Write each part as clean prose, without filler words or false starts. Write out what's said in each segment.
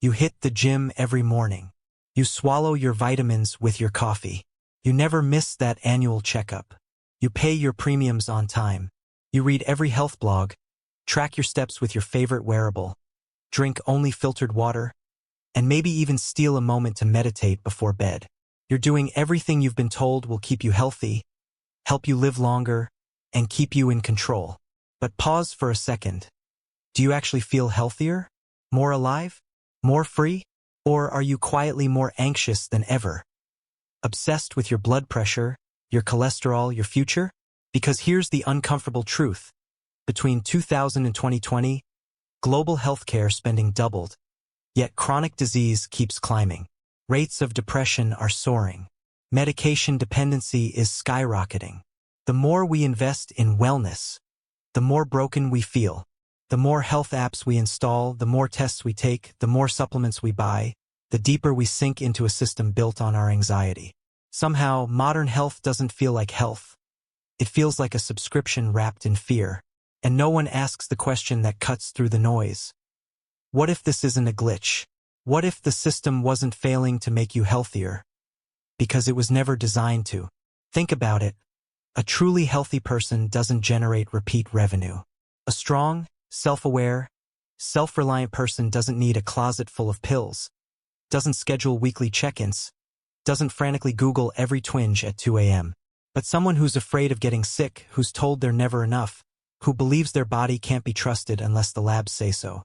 You hit the gym every morning. You swallow your vitamins with your coffee. You never miss that annual checkup. You pay your premiums on time. You read every health blog, track your steps with your favorite wearable, drink only filtered water, and maybe even steal a moment to meditate before bed. You're doing everything you've been told will keep you healthy, help you live longer, and keep you in control. But pause for a second. Do you actually feel healthier? More alive? More free? Or are you quietly more anxious than ever? Obsessed with your blood pressure, your cholesterol, your future? Because here's the uncomfortable truth. Between 2000 and 2020, global healthcare spending doubled, yet chronic disease keeps climbing. Rates of depression are soaring. Medication dependency is skyrocketing. The more we invest in wellness, the more broken we feel. The more health apps we install, the more tests we take, the more supplements we buy, the deeper we sink into a system built on our anxiety. Somehow, modern health doesn't feel like health. It feels like a subscription wrapped in fear. And no one asks the question that cuts through the noise. What if this isn't a glitch? What if the system wasn't failing to make you healthier? Because it was never designed to. Think about it. A truly healthy person doesn't generate repeat revenue. A strong, self-aware, self-reliant person doesn't need a closet full of pills, doesn't schedule weekly check-ins, doesn't frantically Google every twinge at 2 a.m. But someone who's afraid of getting sick, who's told they're never enough, who believes their body can't be trusted unless the labs say so.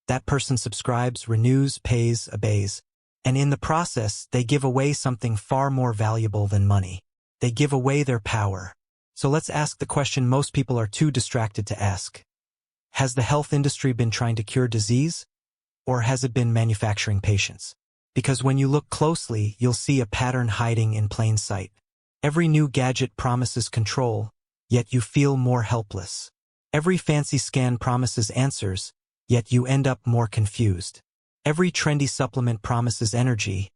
That person subscribes, renews, pays, obeys, and in the process, they give away something far more valuable than money. They give away their power. So let's ask the question most people are too distracted to ask. Has the health industry been trying to cure disease? Or has it been manufacturing patients? Because when you look closely, you'll see a pattern hiding in plain sight. Every new gadget promises control, yet you feel more helpless. Every fancy scan promises answers, yet you end up more confused. Every trendy supplement promises energy,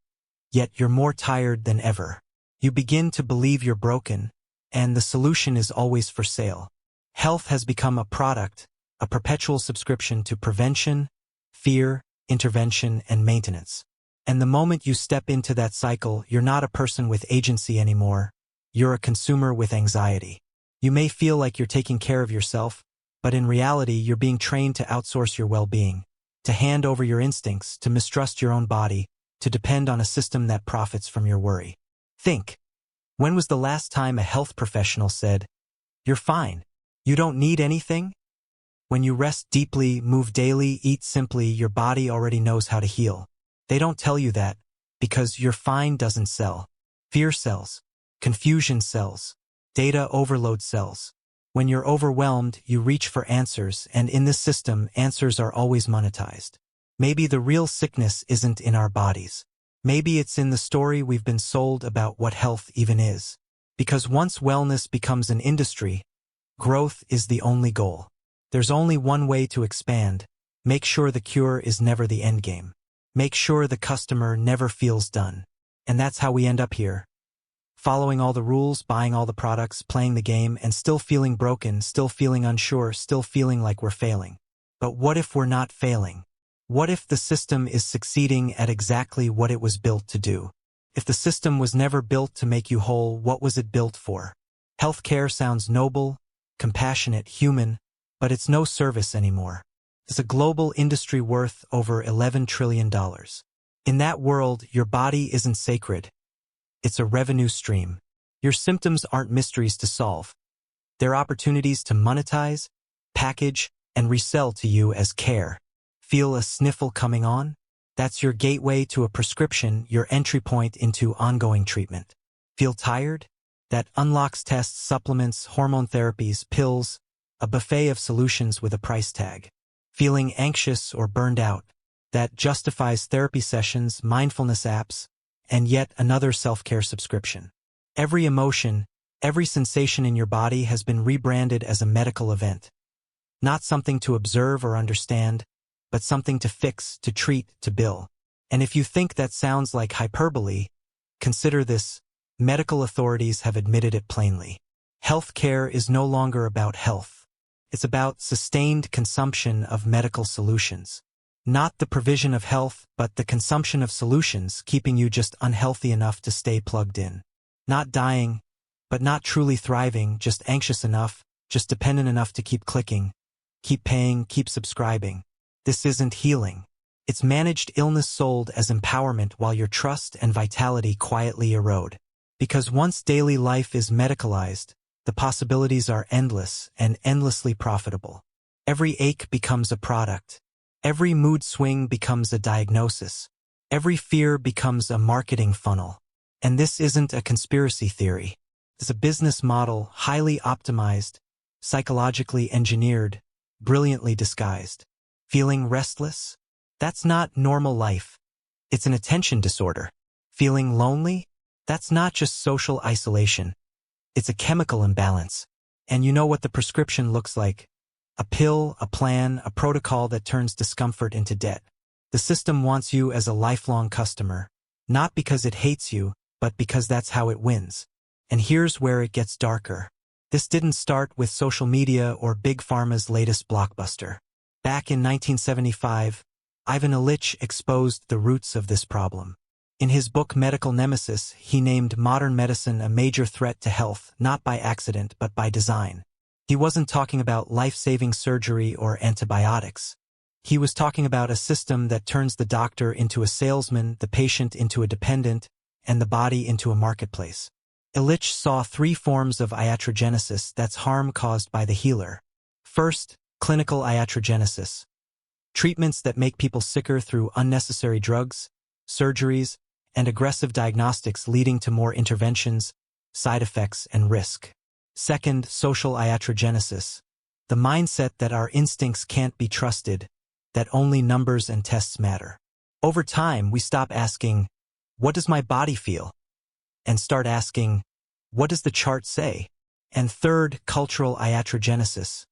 yet you're more tired than ever. You begin to believe you're broken, and the solution is always for sale. Health has become a product, a perpetual subscription to prevention, fear, intervention, and maintenance. And the moment you step into that cycle, you're not a person with agency anymore. You're a consumer with anxiety. You may feel like you're taking care of yourself, but in reality, you're being trained to outsource your well-being, to hand over your instincts, to mistrust your own body, to depend on a system that profits from your worry. Think. When was the last time a health professional said, "You're fine. You don't need anything"? When you rest deeply, move daily, eat simply, your body already knows how to heal. They don't tell you that, because "you're fine" doesn't sell. Fear sells. Confusion sells. Data overload sells. When you're overwhelmed, you reach for answers, and in this system, answers are always monetized. Maybe the real sickness isn't in our bodies. Maybe it's in the story we've been sold about what health even is. Because once wellness becomes an industry, growth is the only goal. There's only one way to expand. Make sure the cure is never the endgame. Make sure the customer never feels done. And that's how we end up here. Following all the rules, buying all the products, playing the game, and still feeling broken, still feeling unsure, still feeling like we're failing. But what if we're not failing? What if the system is succeeding at exactly what it was built to do? If the system was never built to make you whole, what was it built for? Healthcare sounds noble, compassionate, human, but it's no service anymore. It's a global industry worth over $11 trillion. In that world, your body isn't sacred. It's a revenue stream. Your symptoms aren't mysteries to solve. They're opportunities to monetize, package, and resell to you as care. Feel a sniffle coming on? That's your gateway to a prescription, your entry point into ongoing treatment. Feel tired? That unlocks tests, supplements, hormone therapies, pills, a buffet of solutions with a price tag. Feeling anxious or burned out? That justifies therapy sessions, mindfulness apps, and yet another self-care subscription. Every emotion, every sensation in your body has been rebranded as a medical event. Not something to observe or understand, but something to fix, to treat, to bill. And if you think that sounds like hyperbole, consider this. Medical authorities have admitted it plainly. Healthcare is no longer about health. It's about sustained consumption of medical solutions. Not the provision of health, but the consumption of solutions keeping you just unhealthy enough to stay plugged in. Not dying, but not truly thriving, just anxious enough, just dependent enough to keep clicking, keep paying, keep subscribing. This isn't healing. It's managed illness sold as empowerment while your trust and vitality quietly erode. Because once daily life is medicalized, the possibilities are endless and endlessly profitable. Every ache becomes a product. Every mood swing becomes a diagnosis. Every fear becomes a marketing funnel. And this isn't a conspiracy theory. It's a business model, highly optimized, psychologically engineered, brilliantly disguised. Feeling restless? That's not normal life. It's an attention disorder. Feeling lonely? That's not just social isolation. It's a chemical imbalance. And you know what the prescription looks like. A pill, a plan, a protocol that turns discomfort into debt. The system wants you as a lifelong customer, not because it hates you, but because that's how it wins. And here's where it gets darker. This didn't start with social media or Big Pharma's latest blockbuster. Back in 1975, Ivan Illich exposed the roots of this problem. In his book Medical Nemesis, he named modern medicine a major threat to health, not by accident but by design. He wasn't talking about life-saving surgery or antibiotics. He was talking about a system that turns the doctor into a salesman, the patient into a dependent, and the body into a marketplace. Illich saw three forms of iatrogenesis, that's harm caused by the healer. First, clinical iatrogenesis. Treatments that make people sicker through unnecessary drugs, surgeries, and aggressive diagnostics leading to more interventions, side effects, and risk. Second, social iatrogenesis. The mindset that our instincts can't be trusted, that only numbers and tests matter. Over time, we stop asking, "What does my body feel?" and start asking, "What does the chart say?" And third, cultural iatrogenesis.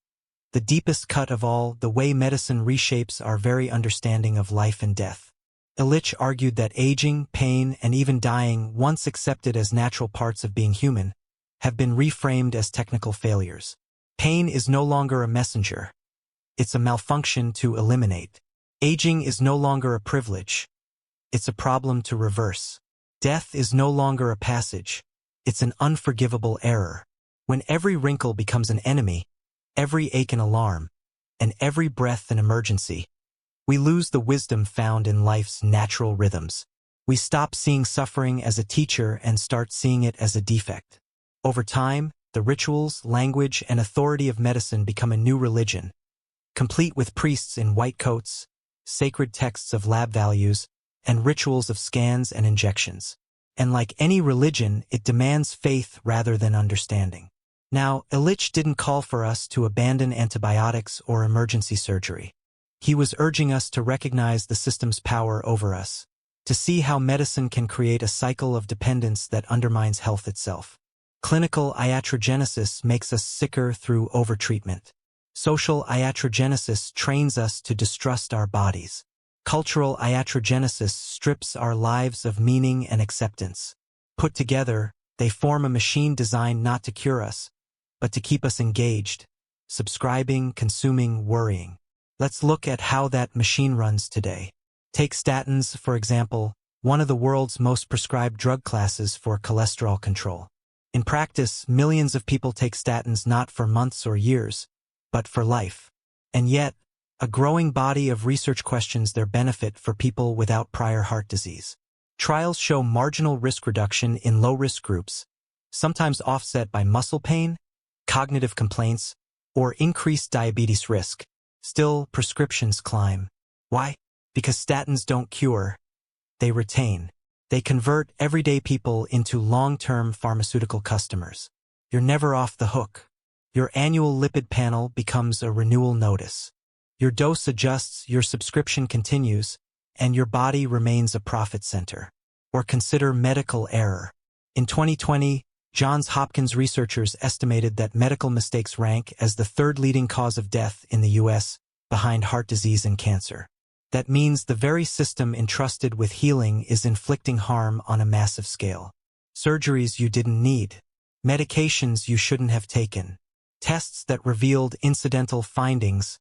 The deepest cut of all, the way medicine reshapes our very understanding of life and death. Illich argued that aging, pain, and even dying, once accepted as natural parts of being human, have been reframed as technical failures. Pain is no longer a messenger. It's a malfunction to eliminate. Aging is no longer a privilege. It's a problem to reverse. Death is no longer a passage. It's an unforgivable error. When every wrinkle becomes an enemy, every ache an alarm, and every breath an emergency, we lose the wisdom found in life's natural rhythms. We stop seeing suffering as a teacher and start seeing it as a defect. Over time, the rituals, language, and authority of medicine become a new religion, complete with priests in white coats, sacred texts of lab values, and rituals of scans and injections. And like any religion, it demands faith rather than understanding. Now, Illich didn't call for us to abandon antibiotics or emergency surgery. He was urging us to recognize the system's power over us, to see how medicine can create a cycle of dependence that undermines health itself. Clinical iatrogenesis makes us sicker through overtreatment. Social iatrogenesis trains us to distrust our bodies. Cultural iatrogenesis strips our lives of meaning and acceptance. Put together, they form a machine designed not to cure us, but to keep us engaged, subscribing, consuming, worrying. Let's look at how that machine runs today. Take statins, for example, one of the world's most prescribed drug classes for cholesterol control. In practice, millions of people take statins not for months or years, but for life. And yet, a growing body of research questions their benefit for people without prior heart disease. Trials show marginal risk reduction in low-risk groups, sometimes offset by muscle pain, cognitive complaints, or increased diabetes risk. Still, prescriptions climb. Why? Because statins don't cure, they retain. They convert everyday people into long-term pharmaceutical customers. You're never off the hook. Your annual lipid panel becomes a renewal notice. Your dose adjusts, your subscription continues, and your body remains a profit center. Or consider medical error. In 2020, Johns Hopkins researchers estimated that medical mistakes rank as the third leading cause of death in the U.S., behind heart disease and cancer. That means the very system entrusted with healing is inflicting harm on a massive scale. Surgeries you didn't need. Medications you shouldn't have taken. Tests that revealed incidental findings,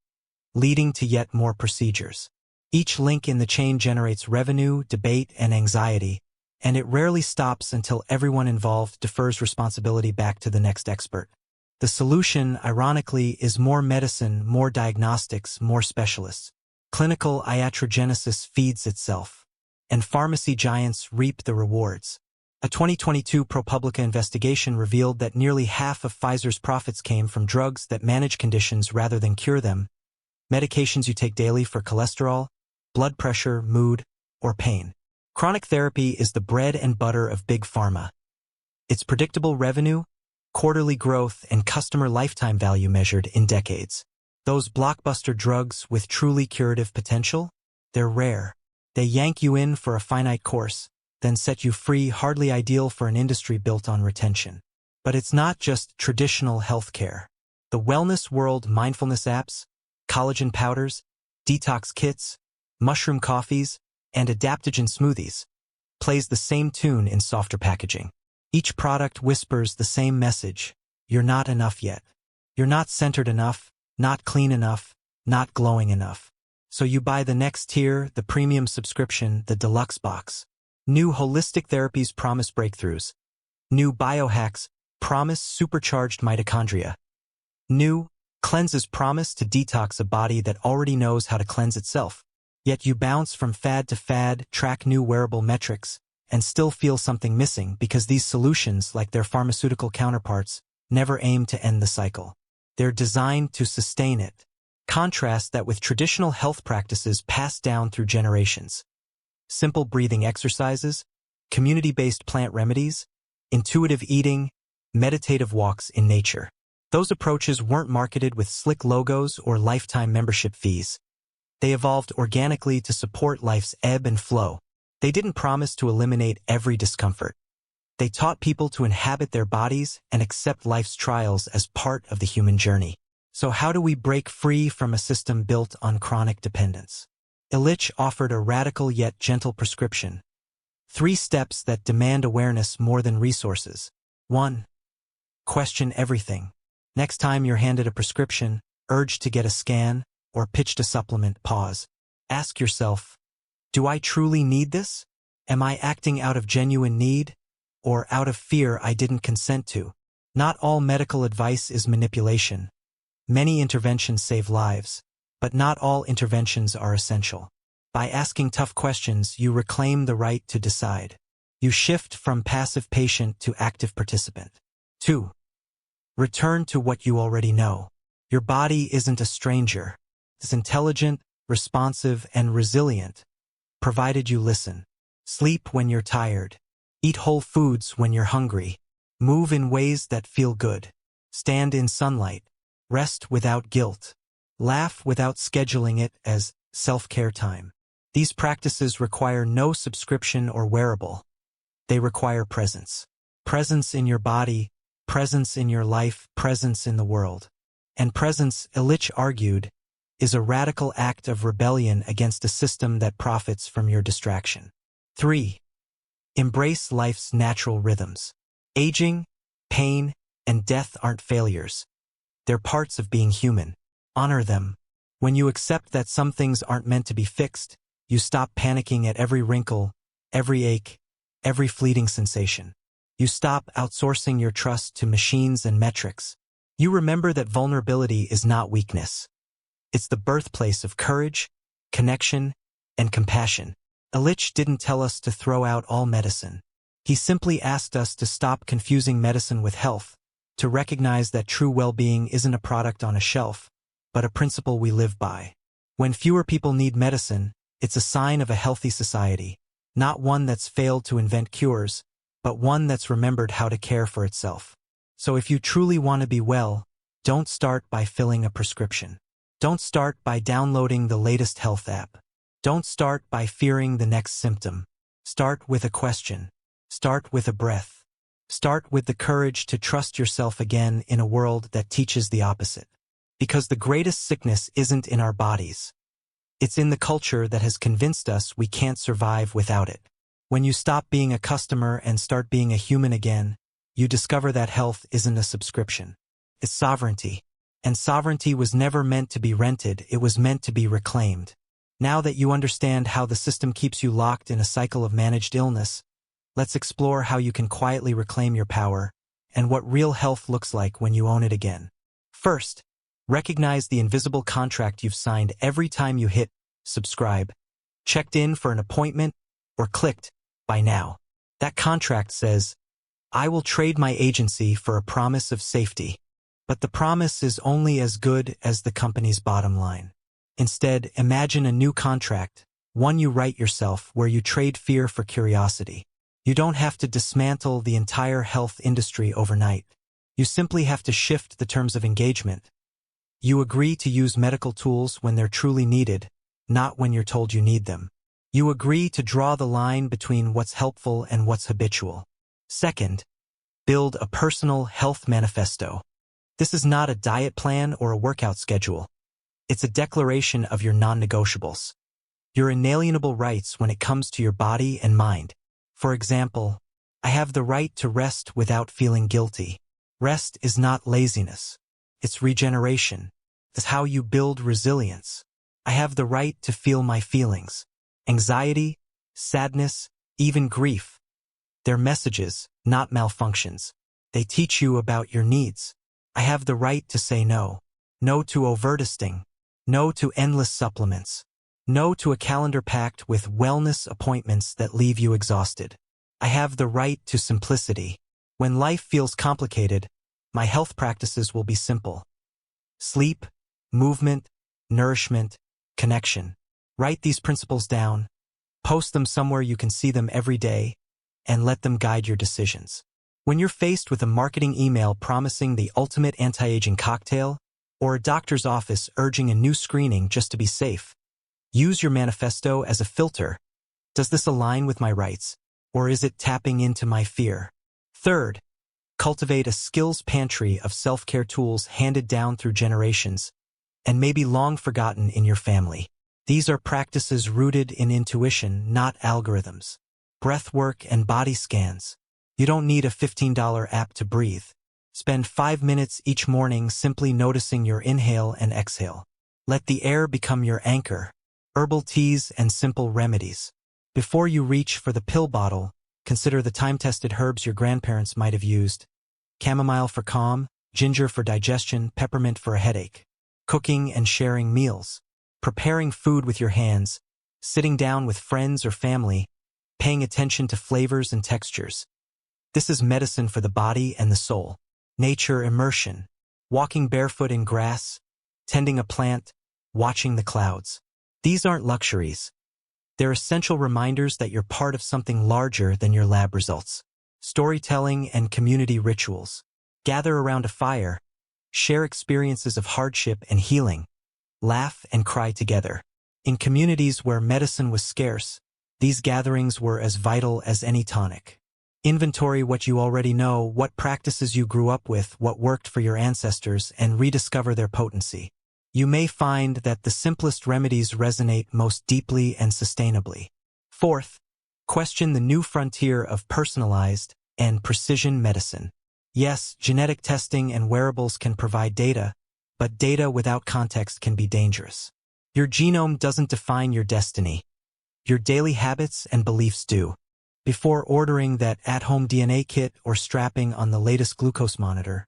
leading to yet more procedures. Each link in the chain generates revenue, debate, and anxiety, and it rarely stops until everyone involved defers responsibility back to the next expert. The solution, ironically, is more medicine, more diagnostics, more specialists. Clinical iatrogenesis feeds itself, and pharmacy giants reap the rewards. A 2022 ProPublica investigation revealed that nearly half of Pfizer's profits came from drugs that manage conditions rather than cure them, medications you take daily for cholesterol, blood pressure, mood, or pain. Chronic therapy is the bread and butter of big pharma. Its predictable revenue, quarterly growth, and customer lifetime value measured in decades. Those blockbuster drugs with truly curative potential? They're rare. They yank you in for a finite course, then set you free, hardly ideal for an industry built on retention. But it's not just traditional healthcare. The wellness world, mindfulness apps, collagen powders, detox kits, mushroom coffees, and adaptogen smoothies, plays the same tune in softer packaging. Each product whispers the same message: you're not enough yet. You're not centered enough, not clean enough, not glowing enough. So you buy the next tier, the premium subscription, the deluxe box. New holistic therapies promise breakthroughs. New biohacks promise supercharged mitochondria. New cleanses promise to detox a body that already knows how to cleanse itself. Yet you bounce from fad to fad, track new wearable metrics, and still feel something missing because these solutions, like their pharmaceutical counterparts, never aim to end the cycle. They're designed to sustain it. Contrast that with traditional health practices passed down through generations. Simple breathing exercises, community-based plant remedies, intuitive eating, meditative walks in nature. Those approaches weren't marketed with slick logos or lifetime membership fees. They evolved organically to support life's ebb and flow. They didn't promise to eliminate every discomfort. They taught people to inhabit their bodies and accept life's trials as part of the human journey. So how do we break free from a system built on chronic dependence? Illich offered a radical yet gentle prescription. 3 steps that demand awareness more than resources. 1. Question everything. Next time you're handed a prescription, urged to get a scan, or pitched a supplement, pause. Ask yourself, do I truly need this? Am I acting out of genuine need, or out of fear I didn't consent to? Not all medical advice is manipulation. Many interventions save lives, but not all interventions are essential. By asking tough questions, you reclaim the right to decide. You shift from passive patient to active participant. 2. Return to what you already know. Your body isn't a stranger. It's intelligent, responsive, and resilient, provided you listen. Sleep when you're tired. Eat whole foods when you're hungry. Move in ways that feel good. Stand in sunlight. Rest without guilt. Laugh without scheduling it as self-care time. These practices require no subscription or wearable. They require presence. Presence in your body, presence in your life, presence in the world. And presence, Illich argued, is a radical act of rebellion against a system that profits from your distraction. 3. Embrace life's natural rhythms. Aging, pain, and death aren't failures. They're parts of being human. Honor them. When you accept that some things aren't meant to be fixed, you stop panicking at every wrinkle, every ache, every fleeting sensation. You stop outsourcing your trust to machines and metrics. You remember that vulnerability is not weakness. It's the birthplace of courage, connection, and compassion. Illich didn't tell us to throw out all medicine. He simply asked us to stop confusing medicine with health, to recognize that true well-being isn't a product on a shelf, but a principle we live by. When fewer people need medicine, it's a sign of a healthy society, not one that's failed to invent cures, but one that's remembered how to care for itself. So if you truly want to be well, don't start by filling a prescription. Don't start by downloading the latest health app. Don't start by fearing the next symptom. Start with a question. Start with a breath. Start with the courage to trust yourself again in a world that teaches the opposite. Because the greatest sickness isn't in our bodies. It's in the culture that has convinced us we can't survive without it. When you stop being a customer and start being a human again, you discover that health isn't a subscription. It's sovereignty. And sovereignty was never meant to be rented, it was meant to be reclaimed. Now that you understand how the system keeps you locked in a cycle of managed illness, let's explore how you can quietly reclaim your power and what real health looks like when you own it again. First, recognize the invisible contract you've signed every time you hit subscribe, checked in for an appointment, or clicked buy now. That contract says, I will trade my agency for a promise of safety. But the promise is only as good as the company's bottom line. Instead, imagine a new contract, one you write yourself, where you trade fear for curiosity. You don't have to dismantle the entire health industry overnight. You simply have to shift the terms of engagement. You agree to use medical tools when they're truly needed, not when you're told you need them. You agree to draw the line between what's helpful and what's habitual. Second, build a personal health manifesto. This is not a diet plan or a workout schedule. It's a declaration of your non-negotiables. Your inalienable rights when it comes to your body and mind. For example, I have the right to rest without feeling guilty. Rest is not laziness. It's regeneration. It's how you build resilience. I have the right to feel my feelings. Anxiety, sadness, even grief. They're messages, not malfunctions. They teach you about your needs. I have the right to say no. No to overdosing. No to endless supplements. No to a calendar packed with wellness appointments that leave you exhausted. I have the right to simplicity. When life feels complicated, my health practices will be simple. Sleep, movement, nourishment, connection. Write these principles down, post them somewhere you can see them every day, and let them guide your decisions. When you're faced with a marketing email promising the ultimate anti-aging cocktail, or a doctor's office urging a new screening just to be safe, use your manifesto as a filter. Does this align with my rights, or is it tapping into my fear? Third, cultivate a skills pantry of self-care tools handed down through generations, and maybe long forgotten in your family. These are practices rooted in intuition, not algorithms. Breath work and body scans. You don't need a $15 app to breathe. Spend 5 minutes each morning simply noticing your inhale and exhale. Let the air become your anchor. Herbal teas and simple remedies. Before you reach for the pill bottle, consider the time-tested herbs your grandparents might have used. Chamomile for calm, ginger for digestion, peppermint for a headache. Cooking and sharing meals. Preparing food with your hands, sitting down with friends or family, paying attention to flavors and textures. This is medicine for the body and the soul. Nature immersion. Walking barefoot in grass, tending a plant, watching the clouds. These aren't luxuries. They're essential reminders that you're part of something larger than your lab results. Storytelling and community rituals. Gather around a fire. Share experiences of hardship and healing. Laugh and cry together. In communities where medicine was scarce, these gatherings were as vital as any tonic. Inventory what you already know, what practices you grew up with, what worked for your ancestors, and rediscover their potency. You may find that the simplest remedies resonate most deeply and sustainably. Fourth, question the new frontier of personalized and precision medicine. Yes, genetic testing and wearables can provide data, but data without context can be dangerous. Your genome doesn't define your destiny. Your daily habits and beliefs do. Before ordering that at-home DNA kit or strapping on the latest glucose monitor,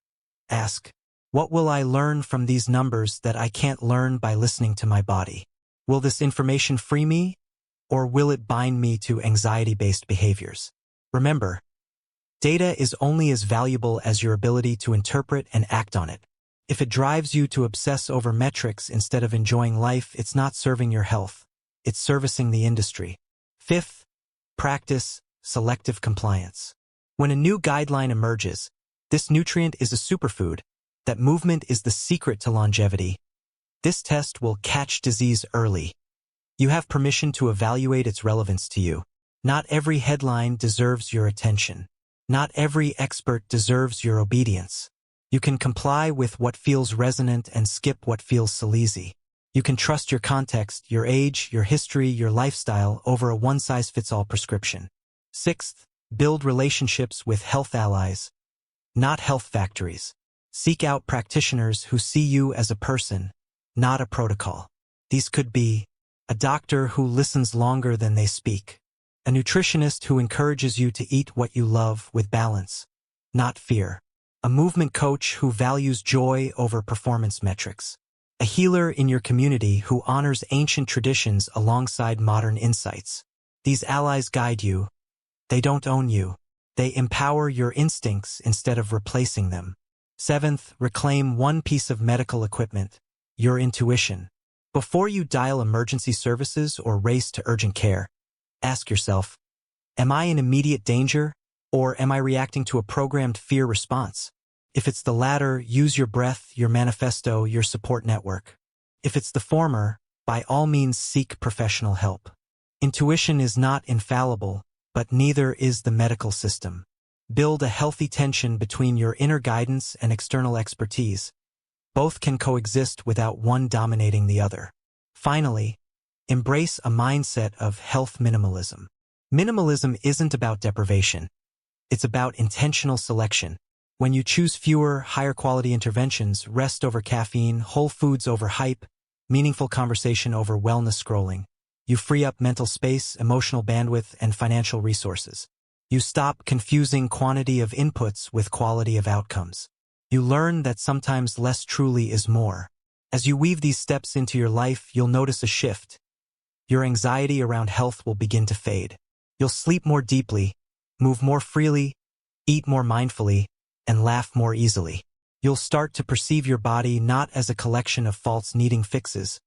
ask, what will I learn from these numbers that I can't learn by listening to my body? Will this information free me, or will it bind me to anxiety-based behaviors? Remember, data is only as valuable as your ability to interpret and act on it. If it drives you to obsess over metrics instead of enjoying life, it's not serving your health. It's servicing the industry. Fifth, practice selective compliance. When a new guideline emerges, this nutrient is a superfood, that movement is the secret to longevity. This test will catch disease early. You have permission to evaluate its relevance to you. Not every headline deserves your attention. Not every expert deserves your obedience. You can comply with what feels resonant and skip what feels sleazy. You can trust your context, your age, your history, your lifestyle over a one-size-fits-all prescription. Sixth, build relationships with health allies, not health factories. Seek out practitioners who see you as a person, not a protocol. These could be a doctor who listens longer than they speak, a nutritionist who encourages you to eat what you love with balance, not fear, a movement coach who values joy over performance metrics, a healer in your community who honors ancient traditions alongside modern insights. These allies guide you. They don't own you. They empower your instincts instead of replacing them. Seventh, reclaim one piece of medical equipment, your intuition. Before you dial emergency services or race to urgent care, ask yourself, am I in immediate danger, or am I reacting to a programmed fear response? If it's the latter, use your breath, your manifesto, your support network. If it's the former, by all means seek professional help. Intuition is not infallible, but neither is the medical system. Build a healthy tension between your inner guidance and external expertise. Both can coexist without one dominating the other. Finally, embrace a mindset of health minimalism. Minimalism isn't about deprivation. It's about intentional selection. When you choose fewer, higher-quality interventions, rest over caffeine, whole foods over hype, meaningful conversation over wellness scrolling, you free up mental space, emotional bandwidth, and financial resources. You stop confusing quantity of inputs with quality of outcomes. You learn that sometimes less truly is more. As you weave these steps into your life, you'll notice a shift. Your anxiety around health will begin to fade. You'll sleep more deeply, move more freely, eat more mindfully, and laugh more easily. You'll start to perceive your body not as a collection of faults needing fixes,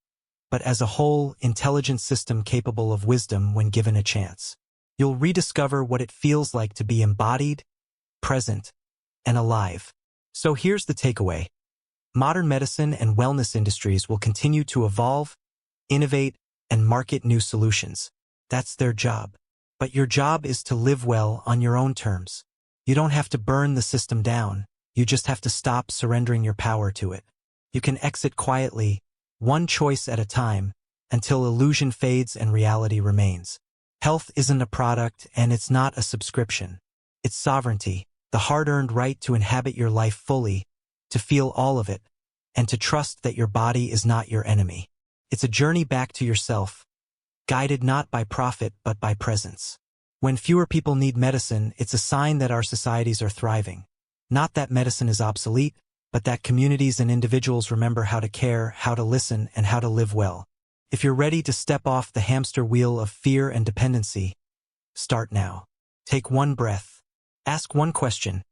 but as a whole, intelligent system capable of wisdom when given a chance. You'll rediscover what it feels like to be embodied, present, and alive. So here's the takeaway. Modern medicine and wellness industries will continue to evolve, innovate, and market new solutions. That's their job. But your job is to live well on your own terms. You don't have to burn the system down. You just have to stop surrendering your power to it. You can exit quietly, one choice at a time, until illusion fades and reality remains. Health isn't a product, and it's not a subscription. It's sovereignty, the hard-earned right to inhabit your life fully, to feel all of it, and to trust that your body is not your enemy. It's a journey back to yourself, guided not by profit but by presence. When fewer people need medicine, it's a sign that our societies are thriving. Not that medicine is obsolete, but that communities and individuals remember how to care, how to listen, and how to live well. If you're ready to step off the hamster wheel of fear and dependency, start now. Take one breath. Ask one question.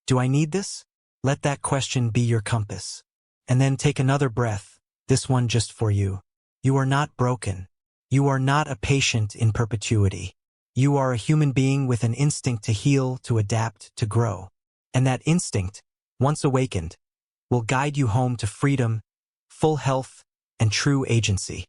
Do I need this? Let that question be your compass. And then take another breath, this one just for you. You are not broken. You are not a patient in perpetuity. You are a human being with an instinct to heal, to adapt, to grow. And that instinct, once awakened, will guide you home to freedom, full health, and true agency.